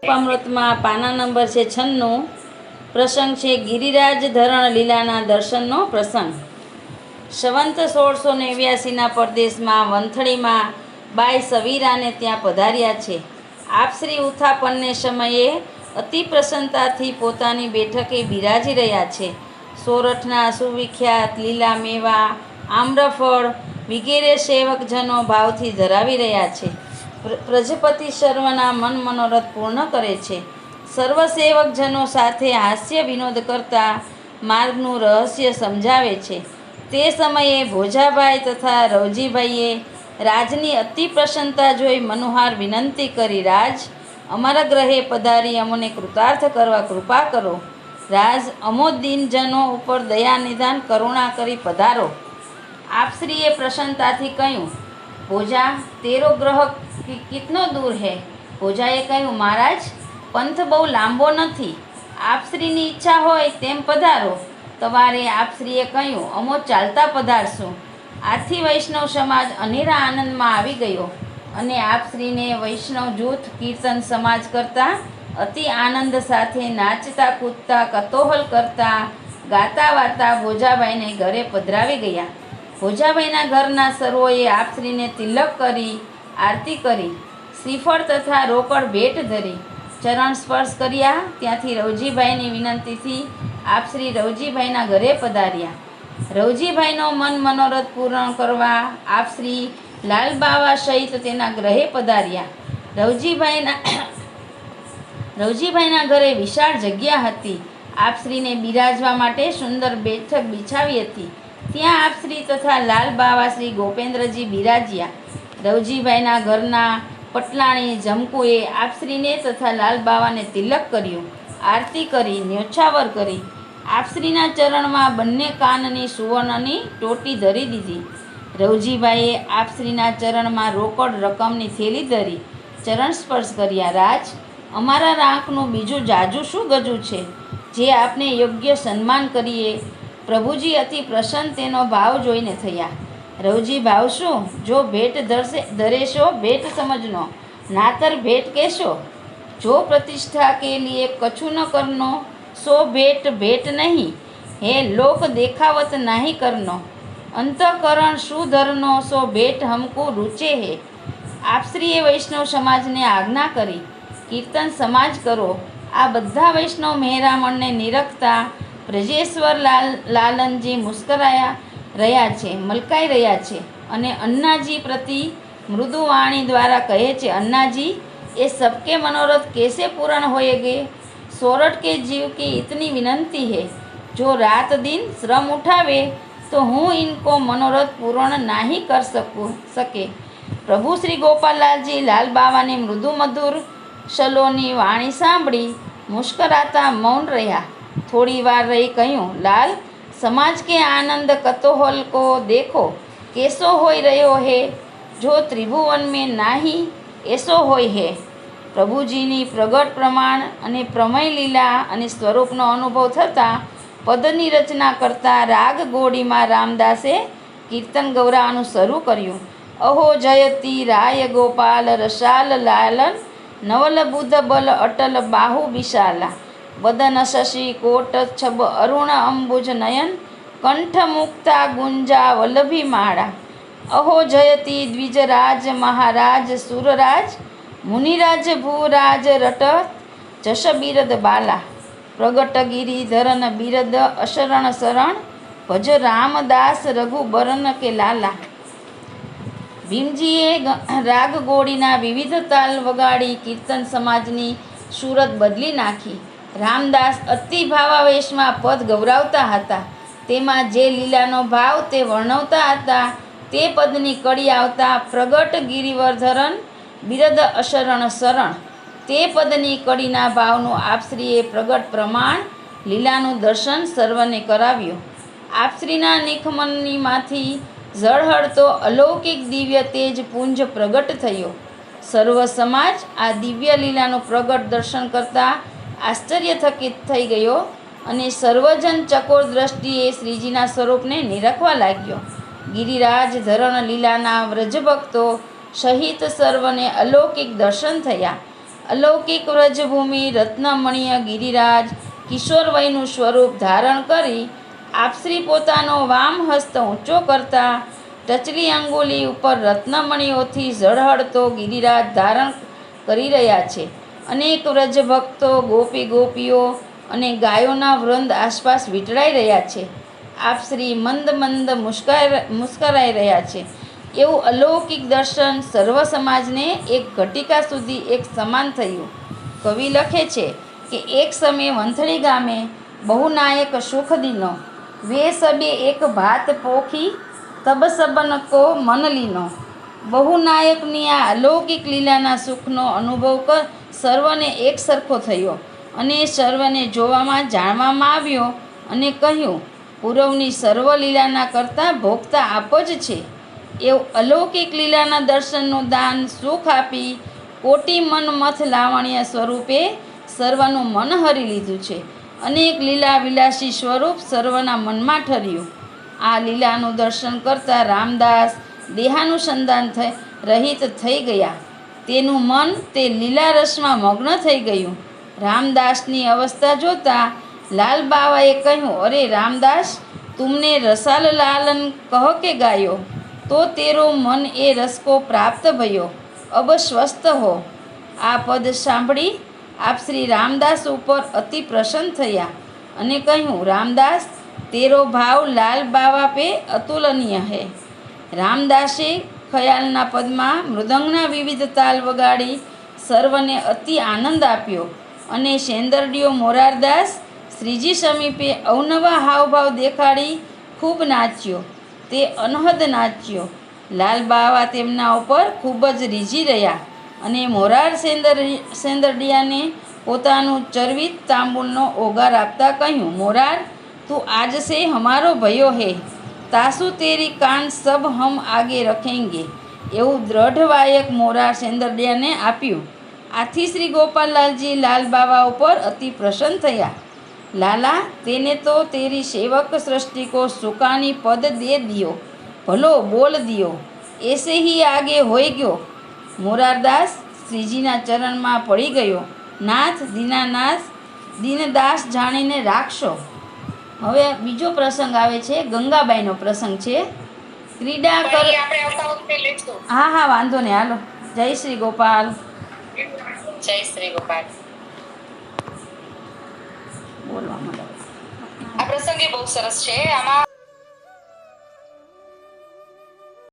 ગોપામૃતમાં પાના નંબર છે 96। પ્રસંગ છે ગિરિરાજ ધરણ લીલાના દર્શનનો પ્રસંગ। સંવંત 1689ના પરદેશમાં વંથળીમાં બાઈ સવીરાને ત્યાં પધાર્યા છે। આપ શ્રી ઉત્થાપનને સમયે અતિ પ્રસન્નતાથી પોતાની બેઠકે બિરાજી રહ્યા છે। સોરઠના સુવિખ્યાત લીલા મેવા આમ્રફળ વગેરે સેવકજનો ભાવથી ધરાવી રહ્યા છે। પ્રજાપતિ સર્વના મન મનોરથ પૂર્ણ કરે છે। સર્વ સેવકજનો સાથે હાસ્ય વિનોદ કરતા માર્ગનું રહસ્ય સમજાવે છે। તે સમયે ભોજાભાઈ તથા રવજીભાઈએ રાજની અતિ પ્રસન્નતા જોઈ મનોહાર વિનંતી કરી, રાજ, અમારા ગ્રહે પધારી અમને કૃતાર્થ કરવા કૃપા કરો। રાજ, અમો દીનજનો ઉપર દયા નિદાન કરુણા કરી પધારો। આપશ્રીએ પ્રસન્નતાથી કહ્યું, ભોજા, તેરો ગ્રહ કિતનો દૂર હૈ? ભોજાએ કહ્યું, મહારાજ, પંથ બહુ લાંબો નથી, આપશ્રીની ઈચ્છા હોય તેમ પધારો। તવારે આપશ્રીએ કહ્યું, અમો ચાલતા પધારશું। આથી વૈષ્ણવ સમાજ અનેરા આનંદમાં આવી ગયો અને આપશ્રીને વૈષ્ણવ જૂથ કીર્તન સમાજ કરતા અતિ આનંદ સાથે નાચતા કૂદતા કતોહલ કરતા ગાતા વાતા ભોજાભાઈને ઘરે પધરાવી ગયા। ભોજાભાઈના ઘરના સર્વોએ આપશ્રીને તિલક કરી, આરતી કરી, શ્રીફળ તથા રોકડ ભેટ ધરી, ચરણ સ્પર્શ કર્યા। ત્યાંથી રવજીભાઈની વિનંતીથી આપશ્રી રવજીભાઈના ઘરે પધાર્યા। રવજીભાઈનો મન મનોરથ પૂર્ણ કરવા આપશ્રી લાલબાવા સહિત તેના ગ્રહે પધાર્યા। રવજીભાઈના ઘરે વિશાળ જગ્યા હતી। આપશ્રીને બિરાજવા માટે સુંદર બેઠક બિછાવી હતી। ત્યાં આપશ્રી તથા લાલબાવા શ્રી ગોપેન્દ્રજી બિરાજ્યા। રવજીભાઈના ઘરના પટલાણી જમકુએ આપશ્રીને તથા લાલબાવાને તિલક કર્યું, આરતી કરી, ન્યોછાવર કરી, આપશ્રીના ચરણમાં બંને કાનની સુવર્ણની ટોટી ધરી દીધી। રવજીભાઈએ આપશ્રીના ચરણમાં રોકડ રકમની થેલી ધરી ચરણ સ્પર્શ કર્યા। રાજ, અમારા રાંકનું બીજું જાજુ શું ગજું છે, જે આપને યોગ્ય સન્માન કરીએ? પ્રભુજી અતિ પ્રસન્ન તેનો ભાવ જોઈને થયા। રવજી, ભાવ શું? જો ભેટ ધરેશો ભેટ સમજનો, નાતર ભેટ કહેશો। જો પ્રતિષ્ઠા કે લીએ કછું ન કરનો, સો ભેટ ભેટ નહીં। હે લોક દેખાવત નહીં કરનો, અંતઃકરણ સુધરનો, સો ભેટ હમકો રૂચે હે। આપશ્રીએ વૈષ્ણવ સમાજને આજ્ઞા કરી, કીર્તન સમાજ કરો। આ બધા વૈષ્ણવ મહેરામણને નિરખતા બ્રજેશ્વર લાલનજી મુસ્કરાયા રહ્યા છે, મલકાઈ રહ્યા છે અને अन्नाजी प्रति मृदु वाणी द्वारा कहे छे, अन्नाजी, ये सबके मनोरथ कैसे पूर्ण होएंगे? सोरठ के जीव की इतनी विनंती है, जो रात दिन श्रम उठावे तो हूँ इनको मनोरथ पूर्ण नहीं कर सके। प्रभु श्री गोपाललालजी लालबावा ने मृदु मधुर शलोनी वाणी सांभળી मुस्कराता मौन रहा। थोड़ी वार रही कहूँ, लाल, समाज के आनंद कतोहल को देखो कैसो होई रह्यो है, जो त्रिभुवन में नाही ऐसो होय है। प्रभुजीनी प्रगट प्रमाण અને પ્રમેય લીલા અને સ્વરૂપનો અનુભવ થતાં પદની રચના કરતા રાગ ગોળીમાં રામદાસે કીર્તન ગૌરાવાનું શરૂ કર્યું। અહો જયતી રાય ગોપાલ રસાલ લાલન, નવલ બુધ બલ અટલ બાહુ વિશાલા, વદન શશી કોટ છબ અરુણ અંબુજ નયન, કંઠ મુક્તા ગુંજા વલ્લભી માળા। અહો જયતી દ્વિજરાજ મહારાજ સુરરાજ, મુનિરાજ ભૂરાજ રટ જશ બિરદ બાલા, પ્રગટ ગિરિધરન બિરદ અશરણ શરણ, ભજ રામદાસ રઘુબરન કે લાલા। ભીમજીએ રાગ ગોળીના વિવિધ તાલ વગાડી કીર્તન સમાજની સુરત બદલી નાખી। રામદાસ અતિ ભાવાવેશમાં પદ ગૌરાવતા હતા। તેમાં જે લીલાનો ભાવ તે વર્ણવતા હતા તે પદની કડી આવતા પ્રગટ ગિરિવર્ધન બિરદ અશરણ શરણ, તે પદની કડીના ભાવનું આપશ્રીએ પ્રગટ પ્રમાણ લીલાનું દર્શન સર્વને કરાવ્યું। આપશ્રીના નિખમનીમાંથી ઝળહળતો અલૌકિક દિવ્ય તેજ પુંજ પ્રગટ થયો। સર્વ સમાજ આ દિવ્ય લીલાનું પ્રગટ દર્શન કરતા આશ્ચર્યચકિત થઈ ગયો અને સર્વજન ચકોર દ્રષ્ટિએ શ્રીજીના સ્વરૂપને નિરખવા લાગ્યો। ગિરિરાજ ધરણ લીલાના વ્રજભક્તો સહિત સર્વને અલૌકિક દર્શન થયા। અલૌકિક વ્રજભૂમિ રત્નમણીય ગિરિરાજ કિશોર વયનું સ્વરૂપ ધારણ કરી આપશ્રી પોતાનો વામ હસ્ત ઊંચો કરતા ટચલી અંગુલી ઉપર રત્નમણીઓથી ઝળહળતો ગિરિરાજ ધારણ કરી રહ્યા છે. અનેક વ્રજભક્તો ગોપી ગોપીઓ અને ગાયોના વૃંદ આસપાસ વીંટળાઈ રહ્યા છે. આપશ્રી મંદ મંદ મુસ્કરાઈ રહ્યા છે. એવું અલૌકિક દર્શન સર્વ સમાજને એક ઘટિકા સુધી એક સમાન થયું. કવિ લખે છે કે એક સમયે વંથળી ગામે બહુનાયક સુખ દીનો વે સબે એક ભાત પોખી તબ સબન કો મન લીનો. બહુનાયકની આ અલૌકિક લીલાના સુખનો અનુભવ સર્વને એક સરખો થયો અને સર્વને જોવામાં જાણવામાં આવ્યો અને કહ્યું, પૂર્વની સર્વ લીલાના કરતાં ભોગતા આપ જ છે. એવું અલૌકિક લીલાના દર્શનનું દાન સુખ આપી કોટી મન મથ લાવણ્ય સ્વરૂપે સર્વનું મન હરી લીધું છે. અનેક લીલા વિલાસી સ્વરૂપ સર્વના મનમાં ઠર્યું. આ લીલાનું દર્શન કરતા રામદાસ દેહાનુસંધાન રહિત થઈ ગયા. તેનું મન તે લીલા રસમાં મગ્ન થઈ ગયું. રામદાસની અવસ્થા જોતા લાલ બાવાએ કહ્યું, અરે રામદાસ, તુમને રસાલ લાલન કહ કે ગાયો, તો તેરો મન એ રસ કો પ્રાપ્ત ભયો, અબ સ્વસ્થ હો. આ પદ સાંભળી આપ શ્રી રામદાસ ઉપર અતિ પ્રસન્ન થયા અને કહ્યું, રામદાસ, તેરો ભાવ લાલ બાવા પે અતુલનીય હૈ. રામદાસે ખયાલના પદમાં મૃદંગના વિવિધ તાલ વગાડી સર્વને અતિ આનંદ આપ્યો અને સેંદરડીયો મોરારદાસ શ્રીજી સમીપે અવનવા હાવભાવ દેખાડી ખૂબ નાચ્યો. તે અનહદ નાચ્યો. લાલ બાવા તેમના ઉપર ખૂબ જ રીઝી રહ્યા અને મોરાર સેંદરડિયાને પોતાનું ચરવિત તાંબુલનો ઓગાર આપતા કહ્યું, મોરાર, તું આજ સે હમારો ભયો હે, તાસુ તેરી કાન સબ હમ આગે રખેંગે. એવું દ્રઢ વાયક મોરાર સેંદરડિયાને આપ્યું. આથી શ્રી ગોપાલલાલજી લાલ બાવા ઉપર અતિ પ્રસન્ન થયા. લાલા, તેને તો તેરી સેવક સૃષ્ટિ કો સુકાની પદ દે દિયો, ભલો બોલ દિયો, એસે હી આગે હોઈ ગયો. મોરારદાસ શ્રીજીના ચરણમાં પડી ગયો. નાથ, દીનાનાથ, દીનદાસ જાણીને રાખશો. હવે બીજો પ્રસંગ આવે છે, ગંગાબાઈનો પ્રસંગ છે. ક્રીડા કર. હા હા, વાંધો નહીં, હાલો. જય શ્રી ગોપાલ. જય શ્રી ગોપાલ. બોલવા માંડો. આ પ્રસંગ બહુ સરસ છે. આમાં